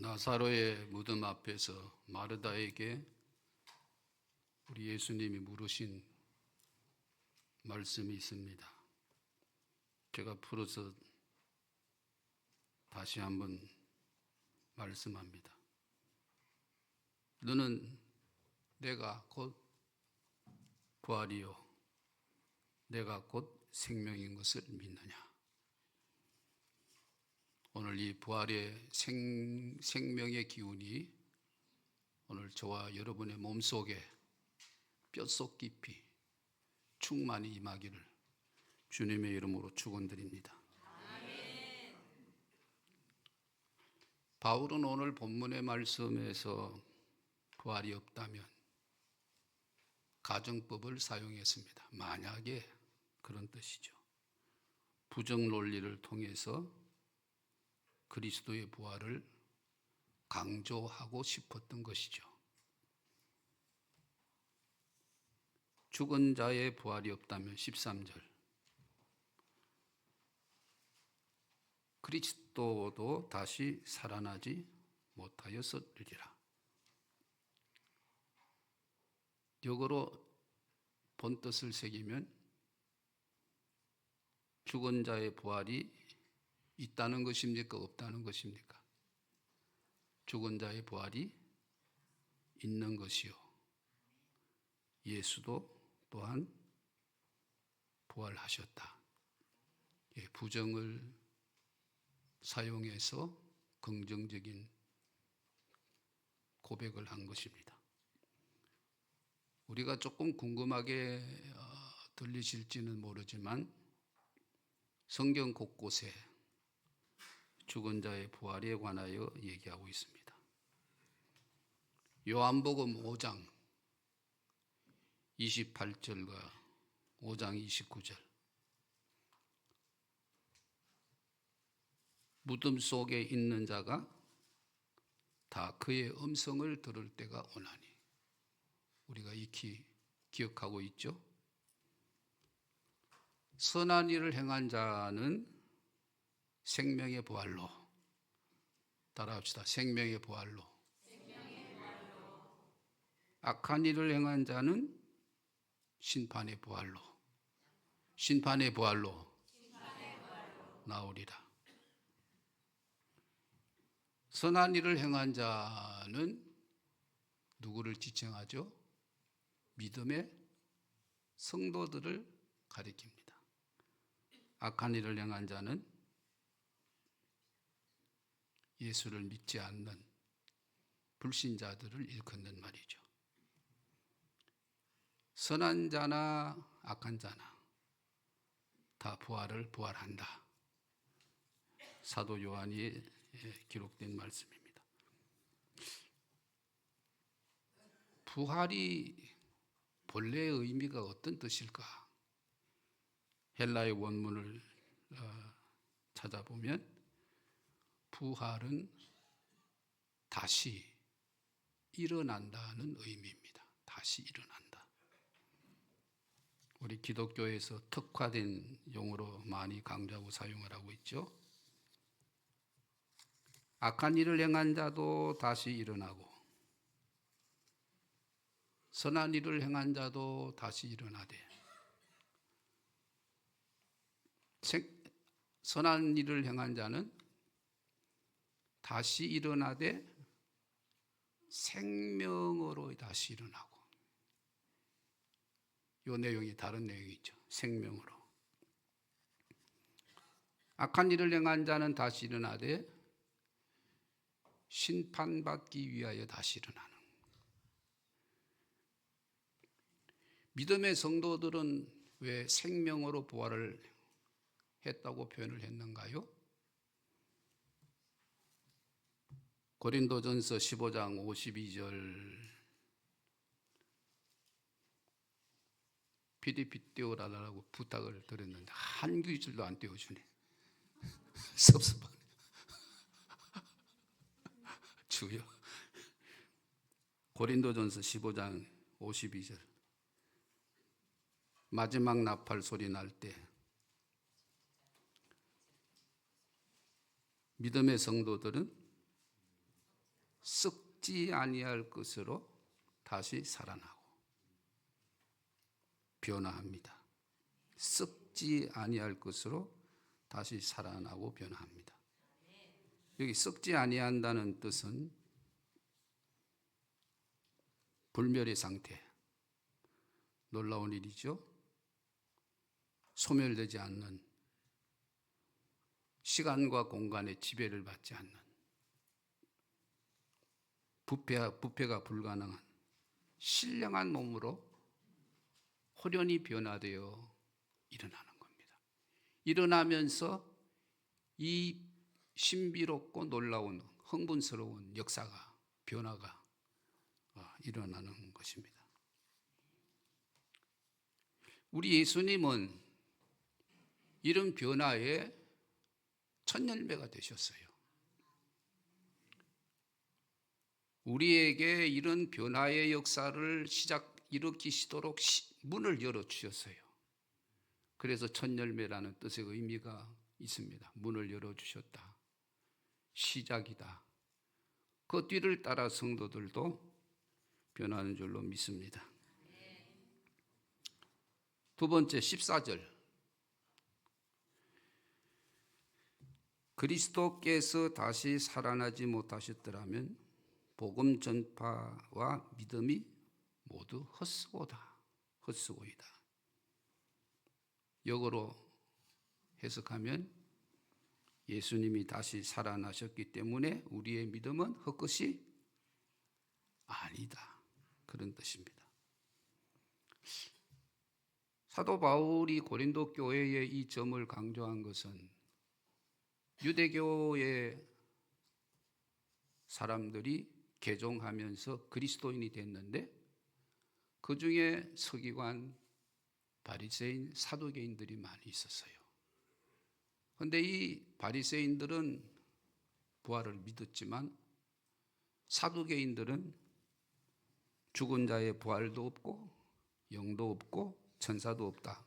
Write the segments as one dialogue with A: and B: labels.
A: 나사로의 무덤 앞에서 마르다에게 우리 예수님이 물으신 말씀이 있습니다. 제가 풀어서 다시 한번 말씀합니다. 너는 내가 곧 부활이요 내가 곧 생명인 것을 믿느냐? 오늘 이 부활의 생명의 기운이 오늘 저와 여러분의 몸속에 뼛속 깊이 충만히 임하기를 주님의 이름으로 축원드립니다. 아멘. 바울은 오늘 본문의 말씀에서 부활이 없다면 가정법을 사용했습니다. 만약에 그런 뜻이죠. 부정 논리를 통해서 그리스도의 부활을 강조하고 싶었던 것이죠. 죽은 자의 부활이 없다면 13절 그리스도도 다시 살아나지 못하였으리라. 역으로 본뜻을 새기면 죽은 자의 부활이 있다는 것입니까? 없다는 것입니까? 죽은 자의 부활이 있는 것이요 예수도 또한 부활하셨다. 부정을 사용해서 긍정적인 고백을 한 것입니다. 우리가 조금 궁금하게 들리실지는 모르지만 성경 곳곳에 죽은 자의 부활에 관하여 얘기하고 있습니다. 요한복음 5장 28절과 5장 29절 무덤 속에 있는 자가 다 그의 음성을 들을 때가 오나니 우리가 익히 기억하고 있죠. 선한 일을 행한 자는 생명의 부활로 따라합시다. 생명의 부활로. 악한 일을 행한 자는 심판의 부활로 나오리라. 선한 일을 행한 자는 누구를 지칭하죠? 믿음의 성도들을 가리킵니다. 악한 일을 행한 자는 예수를 믿지 않는 불신자들을 일컫는 말이죠. 선한 자나 악한 자나 다 부활한다. 사도 요한이 기록된 말씀입니다. 부활이 본래의 의미가 어떤 뜻일까? 헬라의 원문을 찾아보면 부활은 다시 일어난다는 의미입니다. 다시 일어난다. 우리 기독교에서 특화된 용어로 많이 강조하고 사용을 하고 있죠. 악한 일을 행한 자도 다시 일어나고 선한 일을 행한 자도 다시 일어나되 선한 일을 행한 자는 다시 일어나되 생명으로 다시 일어나고 이 내용이 다른 내용이죠. 생명으로. 악한 일을 행한 자는 다시 일어나되 심판받기 위하여 다시 일어나는. 믿음의 성도들은 왜 생명으로 부활을 했다고 표현을 했는가요? 고린도전서 15장 52절 PDP 띄워달라고 부탁을 드렸는데 한 귀줄도 안 띄워주네. 섭섭하네. 주여. 고린도전서 15장 52절 마지막 나팔 소리 날 때 믿음의 성도들은 썩지 아니할 것으로 다시 살아나고 변화합니다. 썩지 아니할 것으로 다시 살아나고 변화합니다. 여기 썩지 아니한다는 뜻은 불멸의 상태, 놀라운 일이죠. 소멸되지 않는, 시간과 공간의 지배를 받지 않는, 부패가 불가능한 신령한 몸으로 호련히 변화되어 일어나는 겁니다. 일어나면서 이 신비롭고 놀라운 흥분스러운 역사가, 변화가 일어나는 것입니다. 우리 예수님은 이런 변화의 첫 열매가 되셨어요. 우리에게 이런 변화의 역사를 일으키시도록 문을 열어주셨어요. 그래서 첫 열매라는 뜻의 의미가 있습니다. 문을 열어주셨다. 시작이다. 그 뒤를 따라 성도들도 변하는 줄로 믿습니다. 두 번째 14절. 그리스도께서 다시 살아나지 못하셨더라면 복음 전파와 믿음이 모두 헛수고이다. 역으로 해석하면 예수님이 다시 살아나셨기 때문에 우리의 믿음은 헛것이 아니다. 그런 뜻입니다. 사도 바울이 고린도 교회에 이 점을 강조한 것은 유대교의 사람들이 개종하면서 그리스도인이 됐는데 그 중에 서기관, 바리새인, 사두개인들이 많이 있었어요. 그런데 이 바리새인들은 부활을 믿었지만 사두개인들은 죽은 자의 부활도 없고 영도 없고 천사도 없다.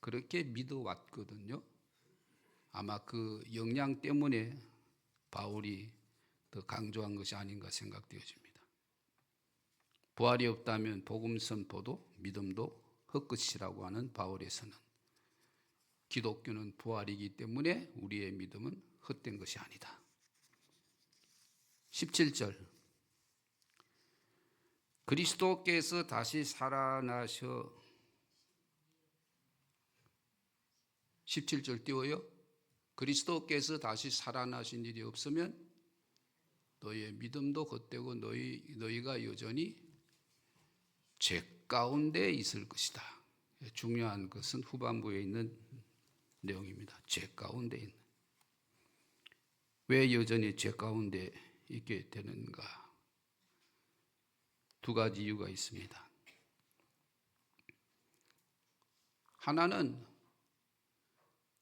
A: 그렇게 믿어왔거든요. 아마 그 영향 때문에 바울이 더 강조한 것이 아닌가 생각되어집니다. 부활이 없다면 복음 선포도 믿음도 헛것이라고 하는 바울의 선언. 기독교는 부활이기 때문에 우리의 믿음은 헛된 것이 아니다. 17절. 그리스도께서 다시 살아나셔 17절 띄워요. 그리스도께서 다시 살아나신 일이 없으면 너희의 믿음도 헛되고 너희가 여전히 죄 가운데 있을 것이다. 중요한 것은 후반부에 있는 내용입니다. 죄 가운데 있는. 왜 여전히 죄 가운데 있게 되는가? 두 가지 이유가 있습니다. 하나는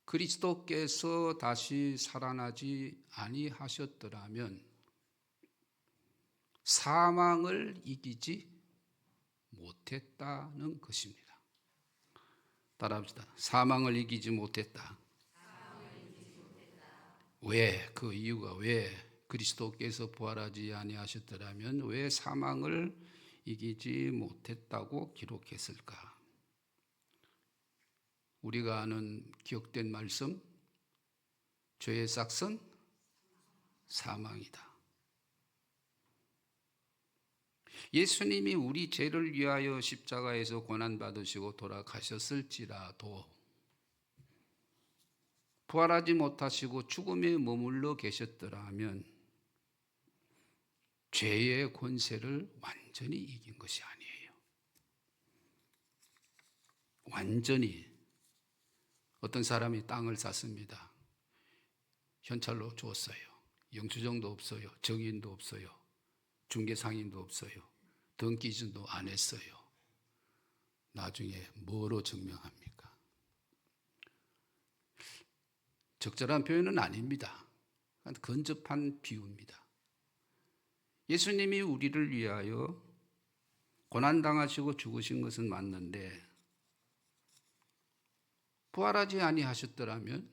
A: 그리스도께서 다시 살아나지 아니하셨더라면 사망을 이기지 못했다는 것입니다. 따라합시다. 사망을 이기지 못했다. 왜? 그 이유가 왜 그리스도께서 부활하지 아니하셨더라면 왜 사망을 이기지 못했다고 기록했을까? 우리가 아는 기억된 말씀, 죄의 삭은 사망이다. 예수님이 우리 죄를 위하여 십자가에서 고난받으시고 돌아가셨을지라도 부활하지 못하시고 죽음에 머물러 계셨더라면 죄의 권세를 완전히 이긴 것이 아니에요. 완전히. 어떤 사람이 땅을 샀습니다. 현찰로 주었어요. 영수증도 없어요. 정인도 없어요. 중개상인도 없어요. 등기준도 안 했어요. 나중에 뭐로 증명합니까? 적절한 표현은 아닙니다. 근접한 비유입니다. 예수님이 우리를 위하여 고난당하시고 죽으신 것은 맞는데 부활하지 아니하셨더라면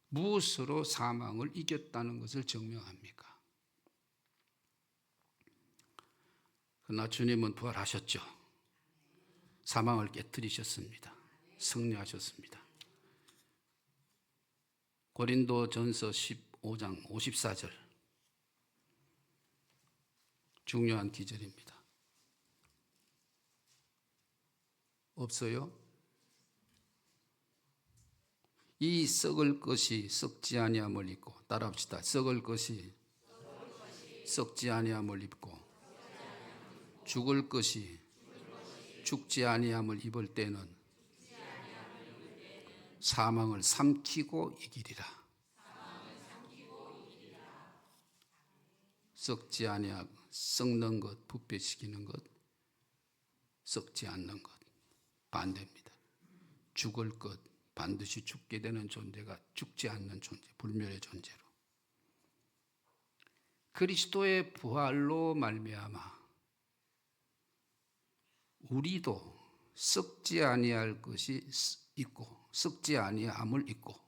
A: 무엇으로 사망을 이겼다는 것을 증명합니까? 그러나 주님은 부활하셨죠. 사망을 깨뜨리셨습니다. 승리하셨습니다. 고린도전서 15장 54절 중요한 기절입니다. 없어요? 이 썩을 것이 썩지 아니함을 입고, 따라합시다. 썩을 것이 썩지 아니함을 입고 죽을 것이 죽지 아니함을 입을 때는 사망을 삼키고 이기리라. 썩지 아니하고 썩는 것, 부패시키는 것, 썩지 않는 것 반대입니다. 죽을 것, 반드시 죽게 되는 존재가 죽지 않는 존재, 불멸의 존재로 그리스도의 부활로 말미암아 우리도 썩지 아니할 것이 있고 썩지 아니함을 입고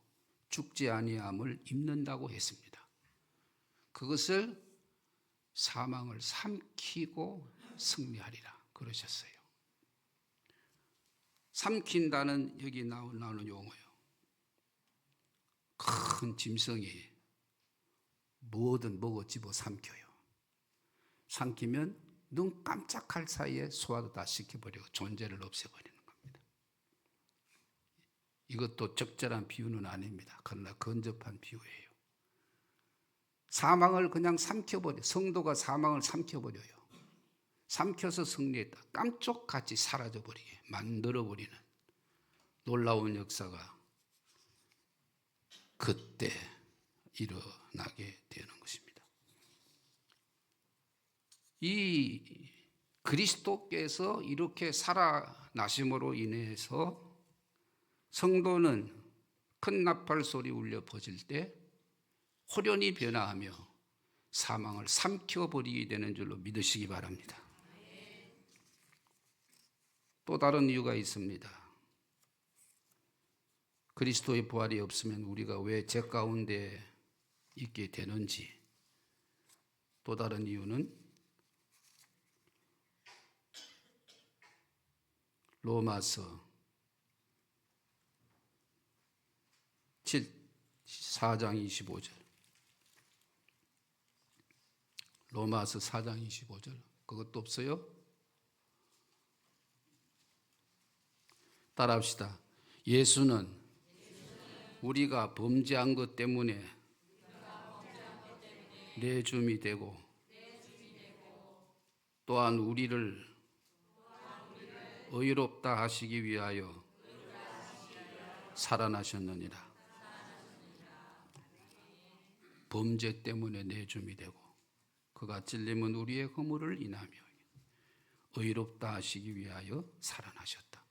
A: 죽지 아니함을 입는다고 했습니다. 그것을 사망을 삼키고 승리하리라 그러셨어요. 삼킨다는 여기 나오는 용어예요. 큰 짐승이 뭐든 먹어 집어 삼켜요. 삼키면 눈 깜짝할 사이에 소화도 다 시켜버리고 존재를 없애버리는 겁니다. 이것도 적절한 비유는 아닙니다. 그러나 근접한 비유예요. 사망을 그냥 삼켜버려. 성도가 사망을 삼켜버려요. 삼켜서 승리했다. 깜짝같이 사라져버리게 만들어버리는 놀라운 역사가 그때 일어나게 되는 것입니다. 이 그리스도께서 이렇게 살아나심으로 인해서 성도는 큰 나팔 소리 울려 퍼질 때 호련히 변화하며 사망을 삼켜버리게 되는 줄로 믿으시기 바랍니다. 또 다른 이유가 있습니다. 그리스도의 부활이 없으면 우리가 왜 죄 가운데 있게 되는지 또 다른 이유는 로마서 4장 25절 로마서 4장 25절 그것도 없어요? 따라합시다. 예수는 우리가 범죄한 것 때문에 내줌이 되고 또한 우리를 의롭다 하시기 위하여 살아나셨느니라. 범죄 때문에 내줌이 되고 그가 찔림은 우리의 허물을 인하며 의롭다 하시기 위하여 살아나셨다.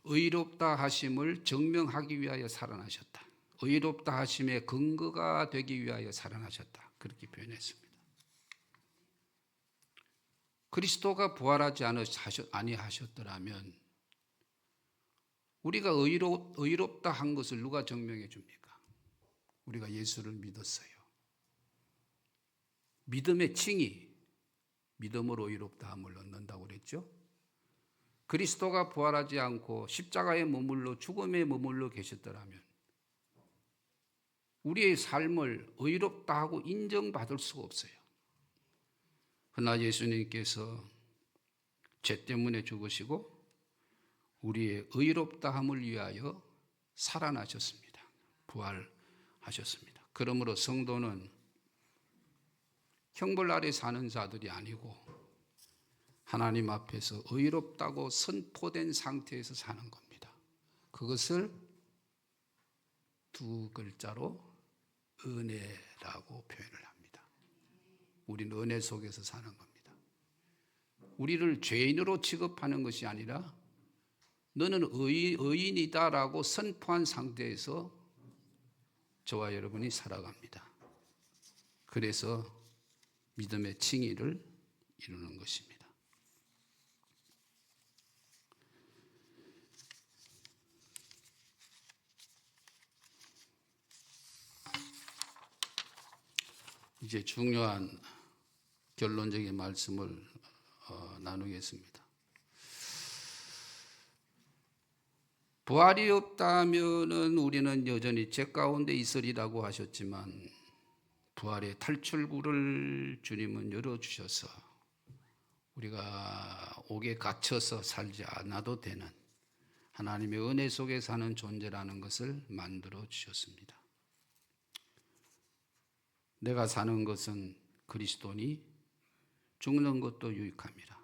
A: 의롭다 하심을 증명하기 위하여 살아나셨다. 의롭다 하심의 근거가 되기 위하여 살아나셨다. 그렇게 표현했습니다. 그리스도가 부활하지 아니하셨더라면 우리가 의롭다 한 것을 누가 증명해 줍니까? 우리가 예수를 믿었어요. 믿음의 칭의, 믿음으로 의롭다함을 얻는다고 그랬죠. 그리스도가 부활하지 않고 십자가에 머물러 죽음에 머물러 계셨더라면 우리의 삶을 의롭다 하고 인정받을 수가 없어요. 그러나 예수님께서 죄 때문에 죽으시고 우리의 의롭다함을 위하여 살아나셨습니다. 부활하셨습니다. 그러므로 성도는 형벌 아래 사는 자들이 아니고 하나님 앞에서 의롭다고 선포된 상태에서 사는 겁니다. 그것을 두 글자로 은혜라고 표현을 합니다. 우리는 은혜 속에서 사는 겁니다. 우리를 죄인으로 취급하는 것이 아니라 너는 의인이다라고 선포한 상태에서 저와 여러분이 살아갑니다. 그래서 믿음의 칭의를 이루는 것입니다. 이제 중요한 결론적인 말씀을 나누겠습니다. 부활이 없다면은 우리는 여전히 죄 가운데 있으리라고 하셨지만 부활의 탈출구를 주님은 열어주셔서 우리가 옥에 갇혀서 살지 않아도 되는 하나님의 은혜 속에 사는 존재라는 것을 만들어 주셨습니다. 내가 사는 것은 그리스도니 죽는 것도 유익함이라.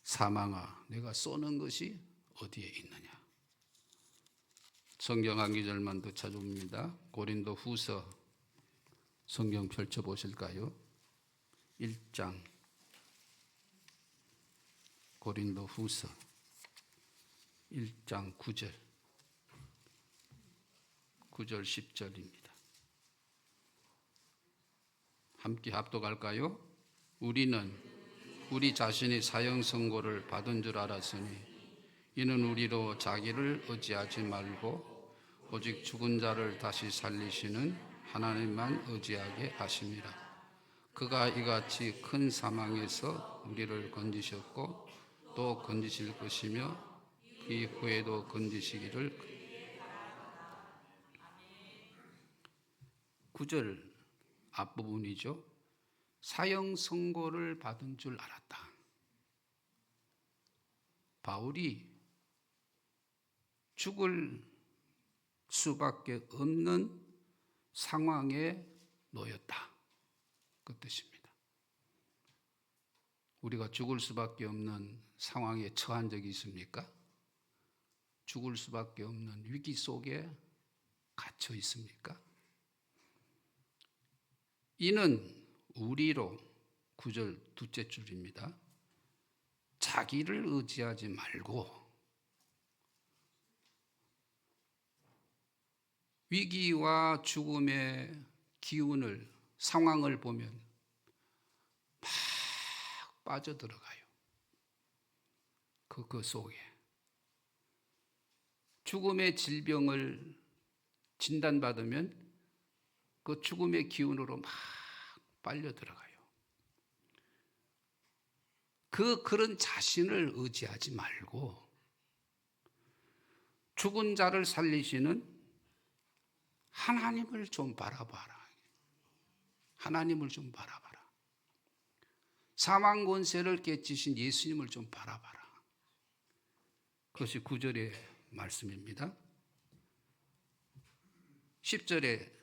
A: 사망아, 내가 쏘는 것이 어디에 있느냐. 성경 한 구절만 더 찾아봅니다. 고린도 후서 성경 펼쳐보실까요? 1장 고린도 후서 1장 9절 10절입니다. 함께 합독할까요? 우리는 우리 자신이 사형 선고를 받은 줄 알았으니 이는 우리로 자기를 의지하지 말고 오직 죽은 자를 다시 살리시는 하나님만 의지하게 하심이라. 그가 이같이 큰 사망에서 우리를 건지셨고 또 건지실 것이며 이후에도 건지시기를. 9절 앞부분이죠. 사형 선고를 받은 줄 알았다. 바울이 죽을 수밖에 없는 상황에 놓였다. 그 뜻입니다. 우리가 죽을 수밖에 없는 상황에 처한 적이 있습니까? 죽을 수밖에 없는 위기 속에 갇혀 있습니까? 이는 우리로 9절 둘째 줄입니다. 자기를 의지하지 말고 위기와 죽음의 기운을 상황을 보면 막 빠져들어가요. 그 속에 죽음의 질병을 진단받으면 그 죽음의 기운으로 막 빨려 들어가요. 그런 자신을 의지하지 말고 죽은 자를 살리시는 하나님을 좀 바라봐라. 하나님을 좀 바라봐라. 사망 권세를 깨치신 예수님을 좀 바라봐라. 그것이 9절의 말씀입니다. 10절에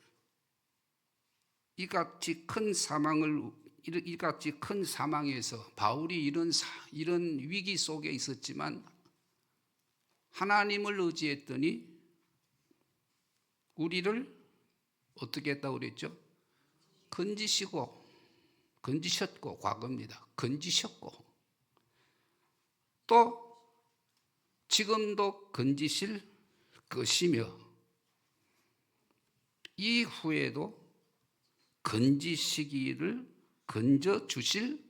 A: 이같이 큰 사망에서 바울이 이런 위기 속에 있었지만 하나님을 의지했더니 우리를 어떻게 했다고 그랬죠? 건지셨고 과거입니다. 건지셨고 또 지금도 건지실 것이며 이후에도 건지시기를 건져주실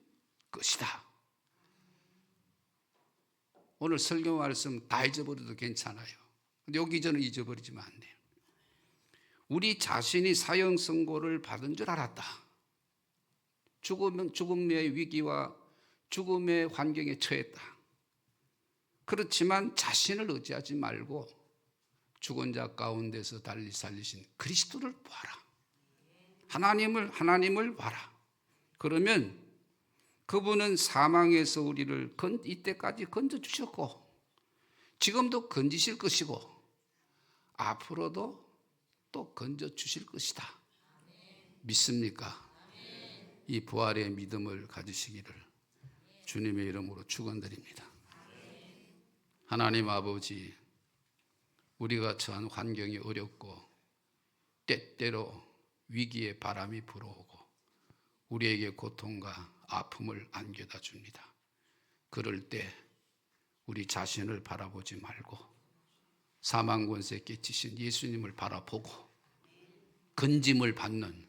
A: 것이다. 오늘 설교 말씀 다 잊어버려도 괜찮아요. 근데 여기저는 잊어버리지면 안 돼요. 우리 자신이 사형 선고를 받은 줄 알았다. 죽음의 위기와 죽음의 환경에 처했다. 그렇지만 자신을 의지하지 말고 죽은 자 가운데서 달리 살리신 그리스도를 보아라. 하나님을 봐라. 그러면 그분은 사망에서 우리를 이때까지 건져주셨고 지금도 건지실 것이고 앞으로도 또 건져주실 것이다. 믿습니까? 이 부활의 믿음을 가지시기를 주님의 이름으로 축원드립니다. 하나님 아버지, 우리가 처한 환경이 어렵고 때때로 위기의 바람이 불어오고 우리에게 고통과 아픔을 안겨다 줍니다. 그럴 때 우리 자신을 바라보지 말고 사망 권세 끼치신 예수님을 바라보고 건짐을 받는,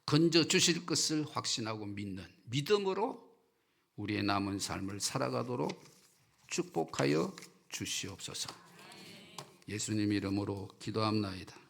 A: 건져 주실 것을 확신하고 믿는 믿음으로 우리의 남은 삶을 살아가도록 축복하여 주시옵소서. 예수님 이름으로 기도합나이다.